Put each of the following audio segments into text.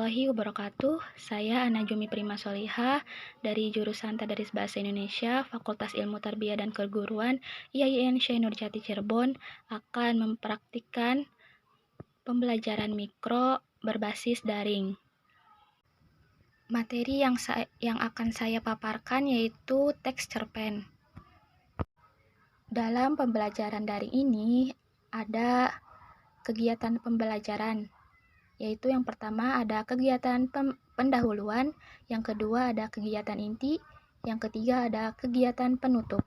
warahmatullahi wabarakatuh. Saya Najumi Prima Solihah dari jurusan Tadaris Bahasa Indonesia, Fakultas Ilmu Tarbiyah dan Keguruan, IAIN Syekh Nurjati Cirebon, akan mempraktikkan pembelajaran mikro berbasis daring. Materi yang akan saya paparkan yaitu teks cerpen. Dalam pembelajaran daring ini ada kegiatan pembelajaran, yaitu yang pertama ada kegiatan pendahuluan, yang kedua ada kegiatan inti, yang ketiga ada kegiatan penutup.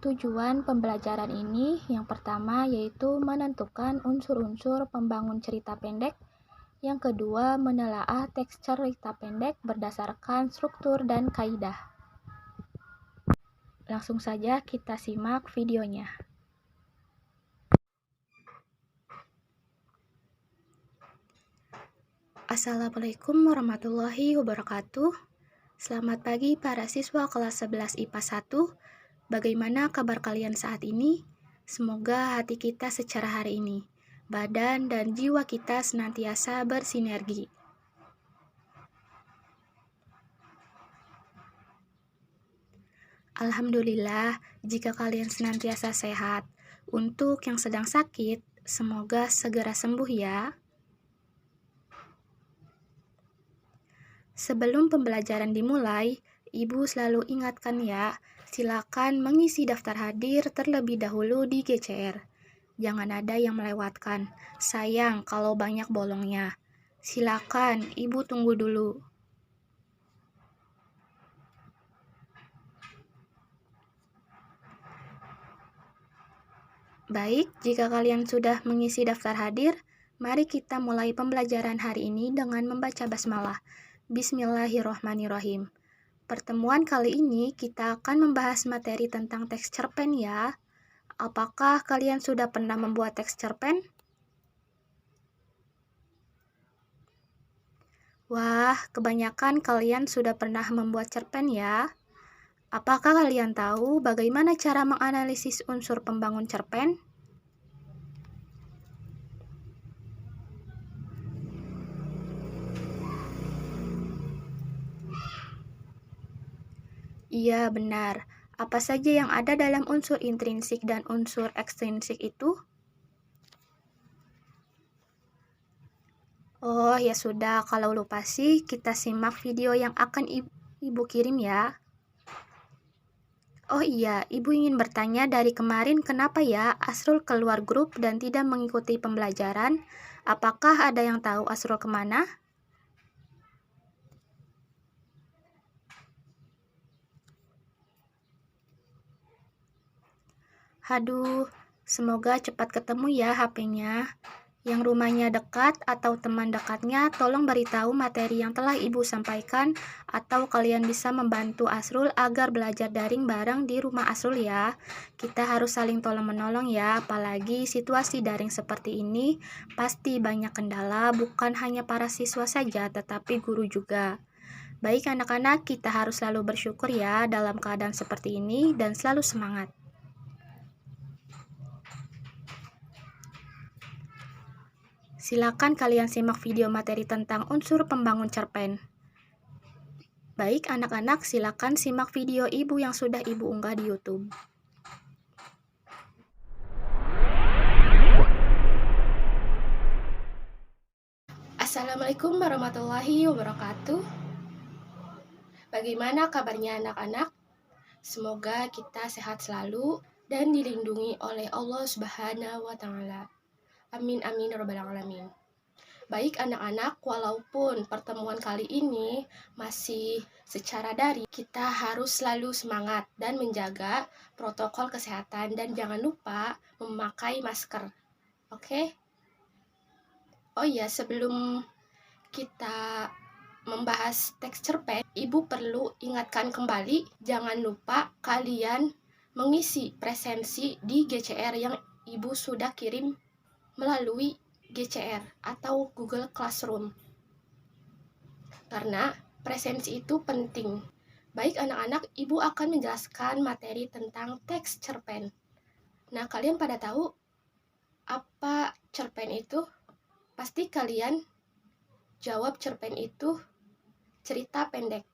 Tujuan pembelajaran ini yang pertama yaitu menentukan unsur-unsur pembangun cerita pendek, yang kedua menelaah teks cerita pendek berdasarkan struktur dan kaidah. Langsung saja kita simak videonya. Assalamualaikum warahmatullahi wabarakatuh. Selamat pagi para siswa kelas 11 IPA 1. Bagaimana kabar kalian saat ini? Semoga hati kita secara hari ini, badan dan jiwa kita senantiasa bersinergi. Alhamdulillah, jika kalian senantiasa sehat. Untuk yang sedang sakit, semoga segera sembuh ya. Sebelum pembelajaran dimulai, Ibu selalu ingatkan ya, silakan mengisi daftar hadir terlebih dahulu di GCR. Jangan ada yang melewatkan. Sayang kalau banyak bolongnya. Silakan, Ibu tunggu dulu. Baik, jika kalian sudah mengisi daftar hadir, mari kita mulai pembelajaran hari ini dengan membaca basmalah. Bismillahirrohmanirrohim. Pertemuan kali ini kita akan membahas materi tentang teks cerpen ya. Apakah kalian sudah pernah membuat teks cerpen? Wah, kebanyakan kalian sudah pernah membuat cerpen ya. Apakah kalian tahu bagaimana cara menganalisis unsur pembangun cerpen? Iya, benar. Apa saja yang ada dalam unsur intrinsik dan unsur ekstrinsik itu? Oh, ya sudah. Kalau lupa sih, kita simak video yang akan Ibu kirim ya. Oh iya, Ibu ingin bertanya dari kemarin kenapa ya Asrul keluar grup dan tidak mengikuti pembelajaran? Apakah ada yang tahu Asrul kemana? Haduh, semoga cepat ketemu ya HP-nya. Yang rumahnya dekat atau teman dekatnya, tolong beritahu materi yang telah Ibu sampaikan, atau kalian bisa membantu Asrul agar belajar daring bareng di rumah Asrul ya. Kita harus saling tolong-menolong ya, apalagi situasi daring seperti ini, pasti banyak kendala, bukan hanya para siswa saja, tetapi guru juga. Baik anak-anak, kita harus selalu bersyukur ya dalam keadaan seperti ini, dan selalu semangat. Silakan kalian simak video materi tentang unsur pembangun cerpen. Baik anak-anak, silakan simak video Ibu yang sudah Ibu unggah di YouTube. Assalamualaikum warahmatullahi wabarakatuh. Bagaimana kabarnya anak-anak? Semoga kita sehat selalu dan dilindungi oleh Allah Subhanahu wa Ta'ala. Amin amin rabbal alamin. Baik anak-anak, walaupun pertemuan kali ini masih secara daring, kita harus selalu semangat dan menjaga protokol kesehatan dan jangan lupa memakai masker. Oke? Oh iya, sebelum kita membahas teks cerpen, Ibu perlu ingatkan kembali, jangan lupa kalian mengisi presensi di GCR yang Ibu sudah kirim melalui GCR atau Google Classroom. Karena presensi itu penting. Baik anak-anak, Ibu akan menjelaskan materi tentang teks cerpen. Nah, kalian pada tahu apa cerpen itu? Pasti kalian jawab cerpen itu cerita pendek.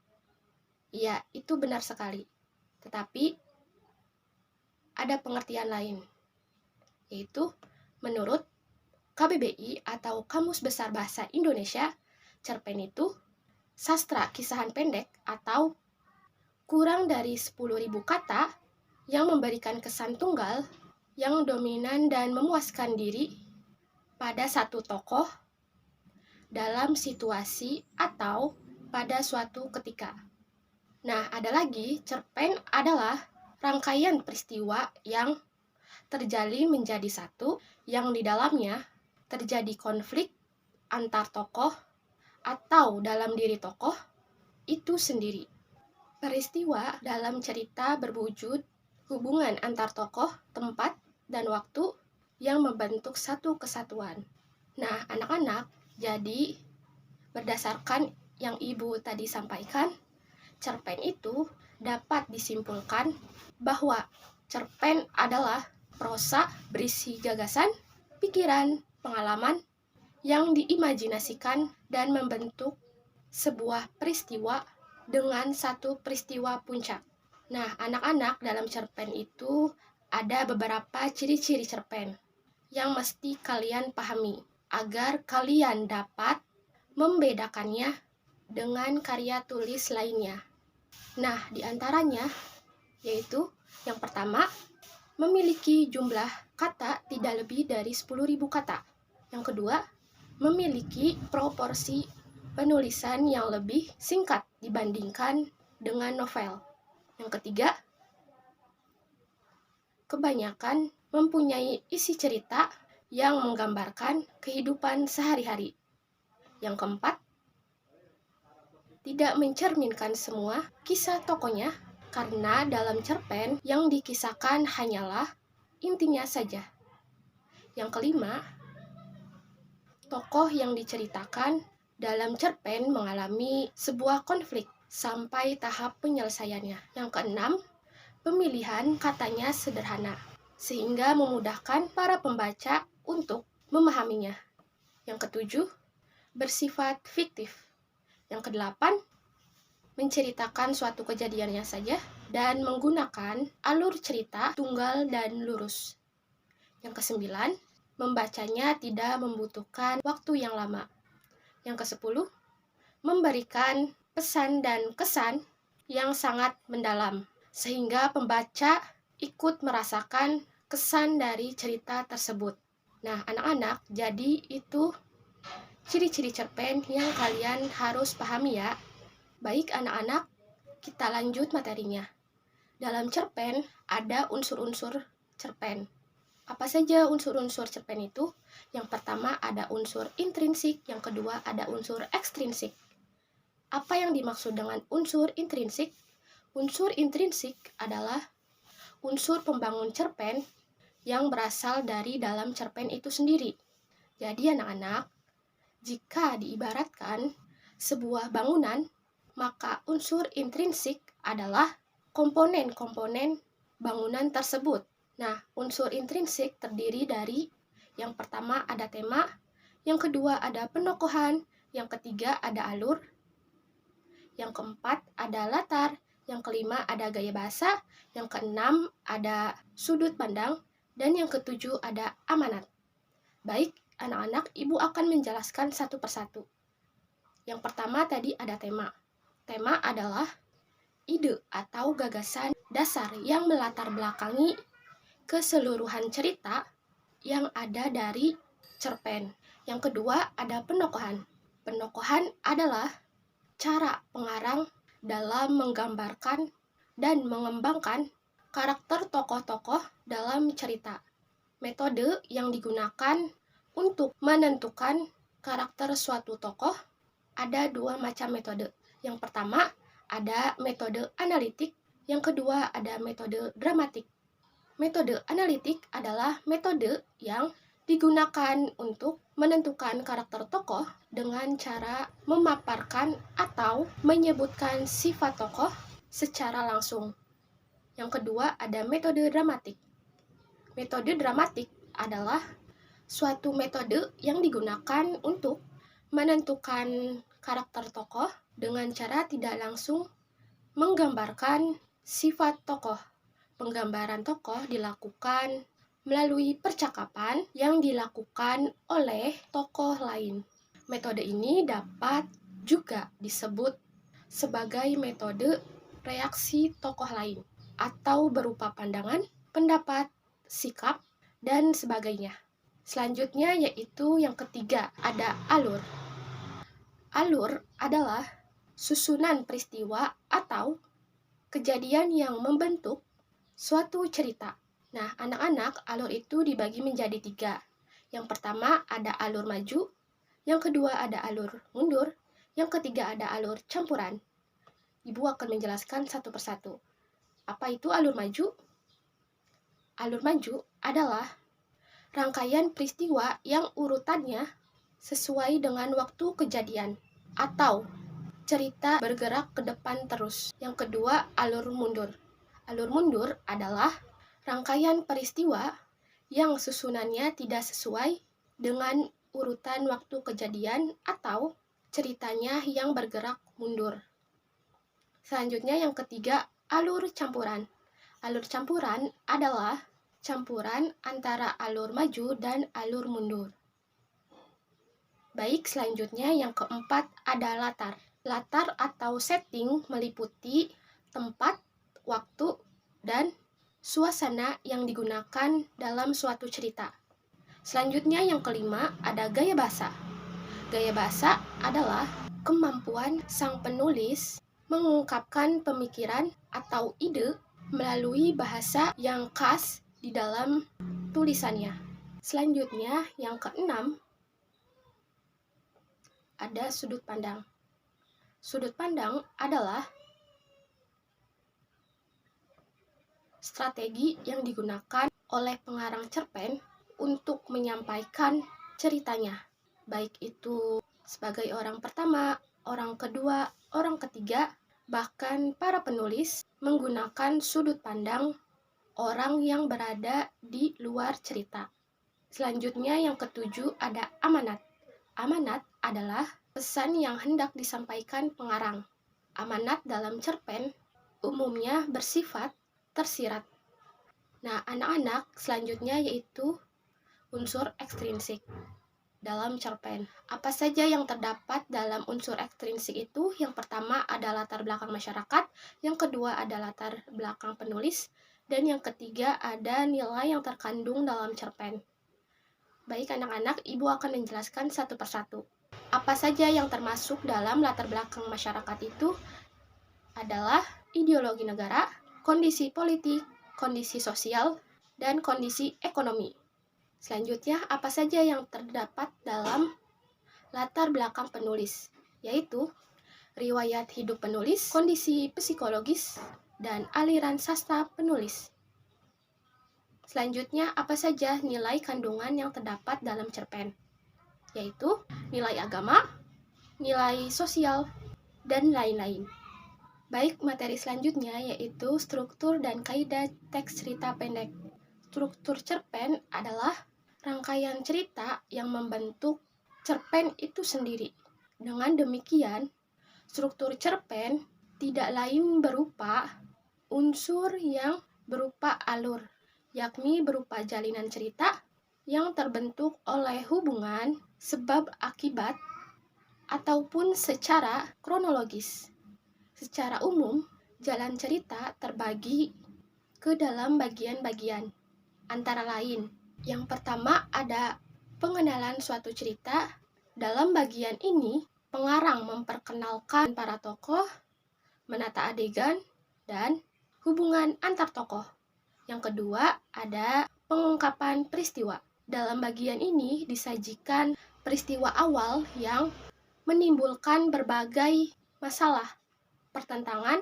Ya, itu benar sekali. Tetapi ada pengertian lain, yaitu menurut KBBI atau Kamus Besar Bahasa Indonesia, cerpen itu sastra kisahan pendek atau kurang dari 10.000 kata yang memberikan kesan tunggal yang dominan dan memuaskan diri pada satu tokoh dalam situasi atau pada suatu ketika. Nah, ada lagi, cerpen adalah rangkaian peristiwa yang terjalin menjadi satu, yang di dalamnya terjadi konflik antar tokoh atau dalam diri tokoh itu sendiri. Peristiwa dalam cerita berwujud hubungan antar tokoh, tempat, dan waktu yang membentuk satu kesatuan. Nah, anak-anak, jadi berdasarkan yang Ibu tadi sampaikan, cerpen itu dapat disimpulkan bahwa cerpen adalah prosa berisi gagasan, pikiran, pengalaman yang diimajinasikan dan membentuk sebuah peristiwa dengan satu peristiwa puncak. Nah, anak-anak, dalam cerpen itu ada beberapa ciri-ciri cerpen yang mesti kalian pahami agar kalian dapat membedakannya dengan karya tulis lainnya. Nah, diantaranya yaitu yang pertama, memiliki jumlah kata tidak lebih dari 10.000 kata. Yang kedua, memiliki proporsi penulisan yang lebih singkat dibandingkan dengan novel. Yang ketiga, kebanyakan mempunyai isi cerita yang menggambarkan kehidupan sehari-hari. Yang keempat, tidak mencerminkan semua kisah tokohnya karena dalam cerpen yang dikisahkan hanyalah intinya saja. Yang kelima, tokoh yang diceritakan dalam cerpen mengalami sebuah konflik sampai tahap penyelesaiannya. Yang keenam, pemilihan katanya sederhana sehingga memudahkan para pembaca untuk memahaminya. Yang ketujuh, bersifat fiktif. Yang kedelapan, menceritakan suatu kejadiannya saja dan menggunakan alur cerita tunggal dan lurus. Yang kesembilan, membacanya tidak membutuhkan waktu yang lama. Yang kesepuluh, memberikan pesan dan kesan yang sangat mendalam, sehingga pembaca ikut merasakan kesan dari cerita tersebut. Nah, anak-anak, jadi itu ciri-ciri cerpen yang kalian harus pahami ya. Baik anak-anak, kita lanjut materinya. Dalam cerpen ada unsur-unsur cerpen. Apa saja unsur-unsur cerpen itu? Yang pertama ada unsur intrinsik, yang kedua ada unsur ekstrinsik. Apa yang dimaksud dengan unsur intrinsik? Unsur intrinsik adalah unsur pembangun cerpen yang berasal dari dalam cerpen itu sendiri. Jadi anak-anak, jika diibaratkan sebuah bangunan, maka unsur intrinsik adalah komponen-komponen bangunan tersebut. Nah, unsur intrinsik terdiri dari yang pertama ada tema, yang kedua ada penokohan, yang ketiga ada alur, yang keempat ada latar, yang kelima ada gaya bahasa, yang keenam ada sudut pandang, dan yang ketujuh ada amanat. Baik, anak-anak, Ibu akan menjelaskan satu persatu. Yang pertama tadi ada tema. Tema adalah ide atau gagasan dasar yang melatar belakangi keseluruhan cerita yang ada dari cerpen. Yang kedua ada penokohan. Penokohan adalah cara pengarang dalam menggambarkan dan mengembangkan karakter tokoh-tokoh dalam cerita. Metode yang digunakan untuk menentukan karakter suatu tokoh ada dua macam metode. Yang pertama ada metode analitik, yang kedua ada metode dramatik. Metode analitik adalah metode yang digunakan untuk menentukan karakter tokoh dengan cara memaparkan atau menyebutkan sifat tokoh secara langsung. Yang kedua ada metode dramatik. Metode dramatik adalah suatu metode yang digunakan untuk menentukan karakter tokoh dengan cara tidak langsung menggambarkan sifat tokoh. Penggambaran tokoh dilakukan melalui percakapan yang dilakukan oleh tokoh lain. Metode ini dapat juga disebut sebagai metode reaksi tokoh lain atau berupa pandangan, pendapat, sikap, dan sebagainya. Selanjutnya yaitu yang ketiga, ada alur. Alur adalah susunan peristiwa atau kejadian yang membentuk suatu cerita. Nah, anak-anak, alur itu dibagi menjadi 3. Yang pertama ada alur maju, yang kedua ada alur mundur, yang ketiga ada alur campuran. Ibu akan menjelaskan satu persatu. Apa itu alur maju? Alur maju adalah rangkaian peristiwa yang urutannya sesuai dengan waktu kejadian atau cerita bergerak ke depan terus. Yang kedua, alur mundur. Alur mundur adalah rangkaian peristiwa yang susunannya tidak sesuai dengan urutan waktu kejadian atau ceritanya yang bergerak mundur. Selanjutnya yang ketiga, alur campuran. Alur campuran adalah campuran antara alur maju dan alur mundur. Baik, selanjutnya yang keempat ada latar. Latar atau setting meliputi tempat, waktu, dan suasana yang digunakan dalam suatu cerita. Selanjutnya yang kelima ada gaya bahasa. Gaya bahasa adalah kemampuan sang penulis mengungkapkan pemikiran atau ide melalui bahasa yang khas di dalam tulisannya. Selanjutnya yang keenam ada sudut pandang. Sudut pandang adalah strategi yang digunakan oleh pengarang cerpen untuk menyampaikan ceritanya, baik itu sebagai orang pertama, orang kedua, orang ketiga, bahkan para penulis menggunakan sudut pandang orang yang berada di luar cerita. Selanjutnya yang ketujuh ada amanat. Amanat adalah pesan yang hendak disampaikan pengarang. Amanat dalam cerpen umumnya bersifat tersirat. Nah, anak-anak, selanjutnya yaitu unsur ekstrinsik dalam cerpen. Apa saja yang terdapat dalam unsur ekstrinsik itu? Yang pertama ada latar belakang masyarakat, yang kedua ada latar belakang penulis, dan yang ketiga ada nilai yang terkandung dalam cerpen. Baik anak-anak, ibu akan menjelaskan satu persatu. Apa saja yang termasuk dalam latar belakang masyarakat itu adalah ideologi negara, kondisi politik, kondisi sosial, dan kondisi ekonomi. Selanjutnya, apa saja yang terdapat dalam latar belakang penulis, yaitu riwayat hidup penulis, kondisi psikologis, dan aliran sastra penulis. Selanjutnya, apa saja nilai kandungan yang terdapat dalam cerpen, yaitu nilai agama, nilai sosial, dan lain-lain. Baik, materi selanjutnya yaitu struktur dan kaidah teks cerita pendek. Struktur cerpen adalah rangkaian cerita yang membentuk cerpen itu sendiri. Dengan demikian, struktur cerpen tidak lain berupa unsur yang berupa alur, yakni berupa jalinan cerita yang terbentuk oleh hubungan sebab akibat ataupun secara kronologis. Secara umum, jalan cerita terbagi ke dalam bagian-bagian, antara lain. Yang pertama ada pengenalan suatu cerita. Dalam bagian ini, pengarang memperkenalkan para tokoh, menata adegan, dan hubungan antar tokoh. Yang kedua ada pengungkapan peristiwa. Dalam bagian ini disajikan peristiwa awal yang menimbulkan berbagai masalah, pertentangan,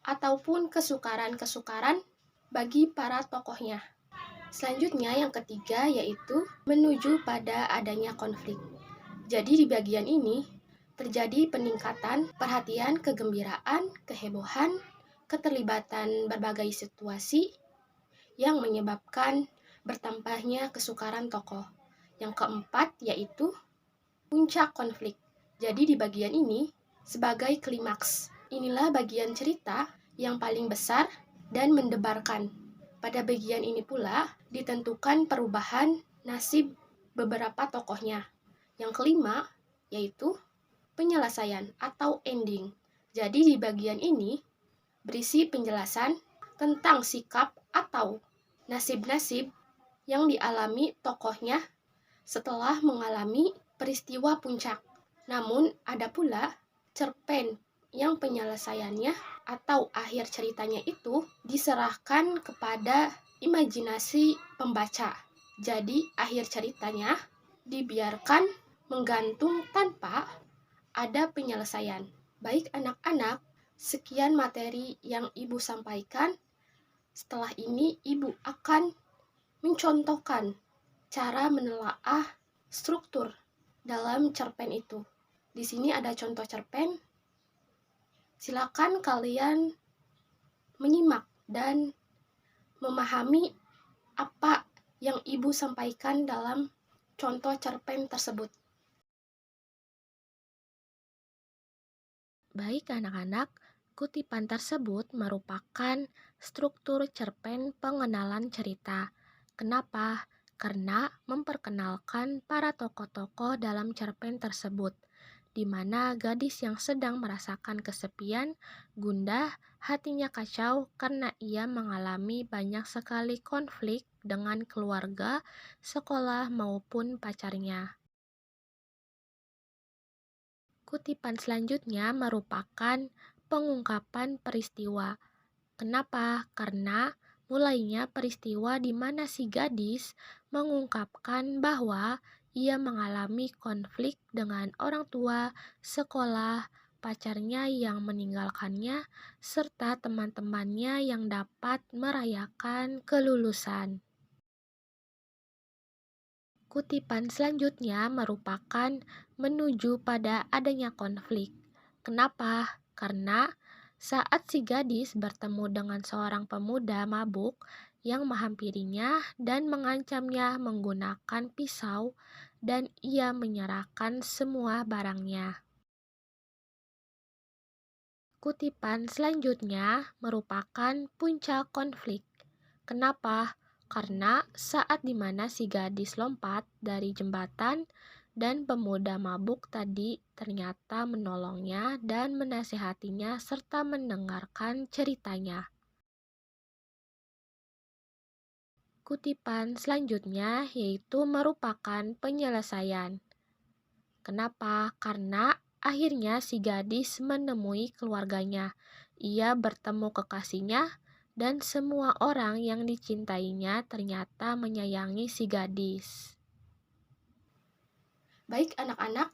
ataupun kesukaran-kesukaran bagi para tokohnya. Selanjutnya yang ketiga yaitu menuju pada adanya konflik. Jadi di bagian ini terjadi peningkatan perhatian, kegembiraan, kehebohan, keterlibatan berbagai situasi yang menyebabkan bertambahnya kesukaran tokoh. Yang keempat yaitu puncak konflik. Jadi di bagian ini sebagai klimaks. Inilah bagian cerita yang paling besar dan mendebarkan. Pada bagian ini pula ditentukan perubahan nasib beberapa tokohnya. Yang kelima yaitu penyelesaian atau ending. Jadi di bagian ini berisi penjelasan tentang sikap atau nasib-nasib yang dialami tokohnya setelah mengalami peristiwa puncak. Namun ada pula cerpen yang penyelesaiannya atau akhir ceritanya itu diserahkan kepada imajinasi pembaca. Jadi akhir ceritanya dibiarkan menggantung tanpa ada penyelesaian. Baik anak-anak, sekian materi yang Ibu sampaikan. Setelah ini Ibu akan mencontohkan cara menelaah struktur dalam cerpen itu. Di sini ada contoh cerpen. Silakan kalian menyimak dan memahami apa yang Ibu sampaikan dalam contoh cerpen tersebut. Baik anak-anak, kutipan tersebut merupakan struktur cerpen pengenalan cerita. Kenapa? Karena memperkenalkan para tokoh-tokoh dalam cerpen tersebut, di mana gadis yang sedang merasakan kesepian, gundah, hatinya kacau karena ia mengalami banyak sekali konflik dengan keluarga, sekolah maupun pacarnya. Kutipan selanjutnya merupakan pengungkapan peristiwa. Kenapa? Karena mulainya peristiwa di mana si gadis mengungkapkan bahwa ia mengalami konflik dengan orang tua, sekolah, pacarnya yang meninggalkannya, serta teman-temannya yang dapat merayakan kelulusan. Kutipan selanjutnya merupakan menuju pada adanya konflik. Kenapa? Karena saat si gadis bertemu dengan seorang pemuda mabuk yang menghampirinya dan mengancamnya menggunakan pisau dan ia menyerahkan semua barangnya. Kutipan selanjutnya merupakan puncak konflik. Kenapa? Karena saat dimana si gadis lompat dari jembatan dan pemuda mabuk tadi ternyata menolongnya dan menasehatinya serta mendengarkan ceritanya. Kutipan selanjutnya yaitu merupakan penyelesaian. Kenapa? Karena akhirnya si gadis menemui keluarganya. Ia bertemu kekasihnya dan semua orang yang dicintainya ternyata menyayangi si gadis. Baik anak-anak,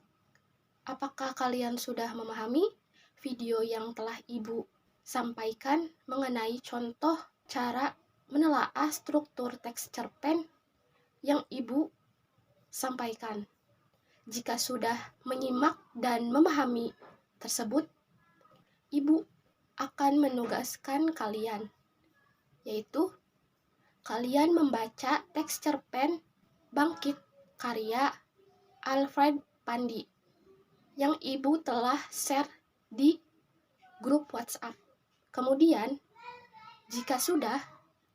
apakah kalian sudah memahami video yang telah Ibu sampaikan mengenai contoh cara menelaah struktur teks cerpen yang Ibu sampaikan? Jika sudah menyimak dan memahami tersebut, Ibu akan menugaskan kalian, yaitu kalian membaca teks cerpen Bangkit karya Alfred Pandi yang Ibu telah share di grup WhatsApp. Kemudian, jika sudah,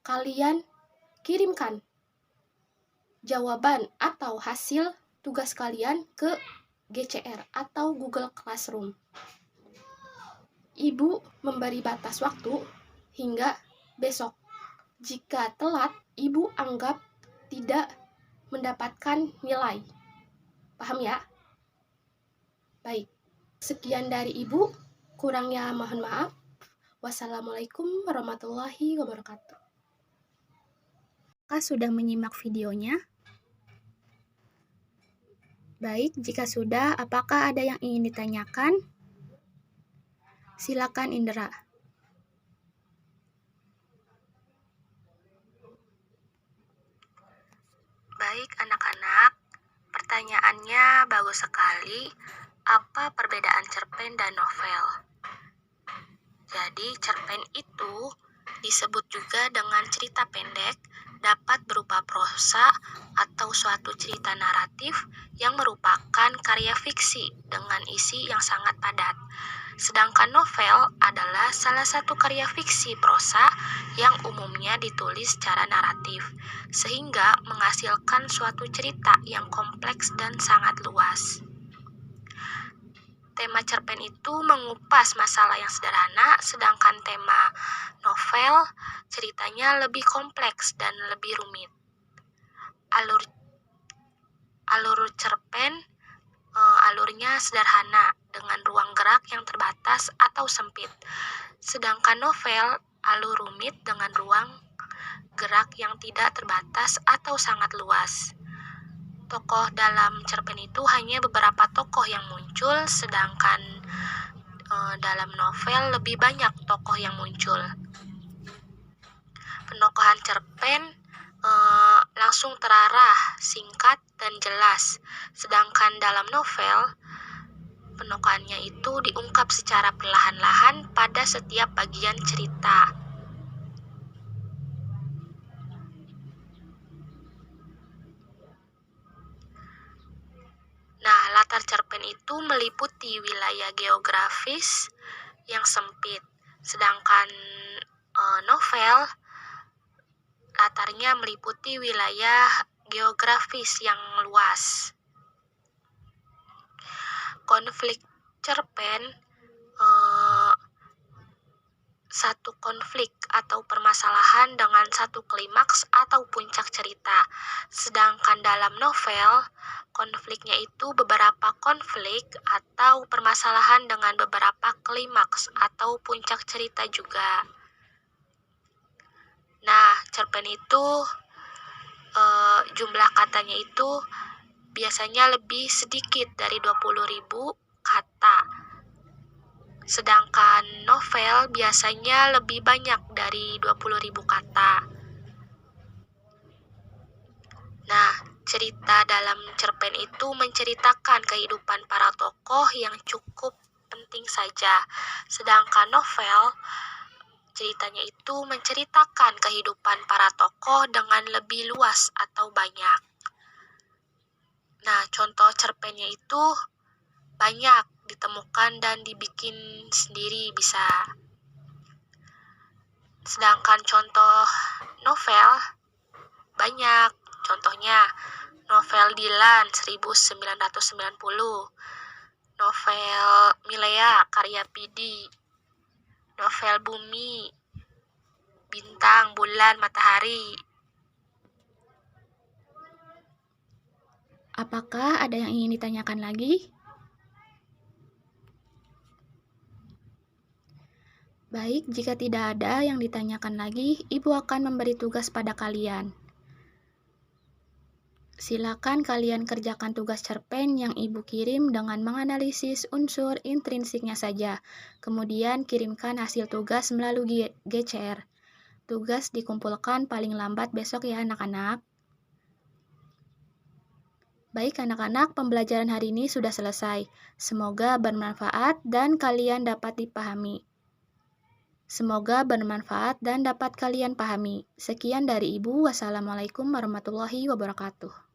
kalian kirimkan jawaban atau hasil tugas kalian ke GCR atau Google Classroom. Ibu memberi batas waktu hingga besok. Jika telat, Ibu anggap tidak mendapatkan nilai. Paham ya? Baik, sekian dari Ibu. Kurangnya mohon maaf. Wassalamualaikum warahmatullahi wabarakatuh. Apakah sudah menyimak videonya? Baik, jika sudah, apakah ada yang ingin ditanyakan? Silakan Indra. Baik anak-anak, pertanyaannya bagus sekali. Apa perbedaan cerpen dan novel? Jadi cerpen itu disebut juga dengan cerita pendek dapat berupa prosa atau suatu cerita naratif yang merupakan karya fiksi dengan isi yang sangat padat. Sedangkan novel adalah salah satu karya fiksi prosa yang umumnya ditulis secara naratif, sehingga menghasilkan suatu cerita yang kompleks dan sangat luas. Tema cerpen itu mengupas masalah yang sederhana, sedangkan tema novel ceritanya lebih kompleks dan lebih rumit. Alur cerpen alurnya sederhana dengan ruang gerak yang terbatas atau sempit. Sedangkan novel alur rumit dengan ruang gerak yang tidak terbatas atau sangat luas. Tokoh dalam cerpen itu hanya beberapa tokoh yang muncul, sedangkan dalam novel lebih banyak tokoh yang muncul. Penokohan cerpen langsung terarah, singkat, dan jelas. Sedangkan dalam novel, penokohannya itu diungkap secara perlahan-lahan pada setiap bagian cerita. Nah, latar cerpen itu meliputi wilayah geografis yang sempit, sedangkan novel latarnya meliputi wilayah geografis yang luas. Konflik cerpen satu konflik atau permasalahan dengan satu klimaks atau puncak cerita. Sedangkan dalam novel, konfliknya itu beberapa konflik atau permasalahan dengan beberapa klimaks atau puncak cerita juga. Nah, cerpen itu jumlah katanya itu biasanya lebih sedikit dari 20.000 kata. Sedangkan novel biasanya lebih banyak dari 20.000 kata. Nah, cerita dalam cerpen itu menceritakan kehidupan para tokoh yang cukup penting saja. Sedangkan novel, ceritanya itu menceritakan kehidupan para tokoh dengan lebih luas atau banyak. Nah, contoh cerpennya itu banyak ditemukan dan dibikin sendiri bisa. Sedangkan contoh novel banyak. Contohnya novel Dilan 1990, novel Milea karya Pidi, novel Bumi, Bintang, Bulan, Matahari. Apakah ada yang ingin ditanyakan lagi? Baik, jika tidak ada yang ditanyakan lagi, Ibu akan memberi tugas pada kalian. Silakan kalian kerjakan tugas cerpen yang Ibu kirim dengan menganalisis unsur intrinsiknya saja. Kemudian kirimkan hasil tugas melalui GCR. Tugas dikumpulkan paling lambat besok ya anak-anak. Baik anak-anak, pembelajaran hari ini sudah selesai. Semoga bermanfaat dan kalian dapat dipahami. Semoga bermanfaat dan dapat kalian pahami. Sekian dari Ibu. Wassalamualaikum warahmatullahi wabarakatuh.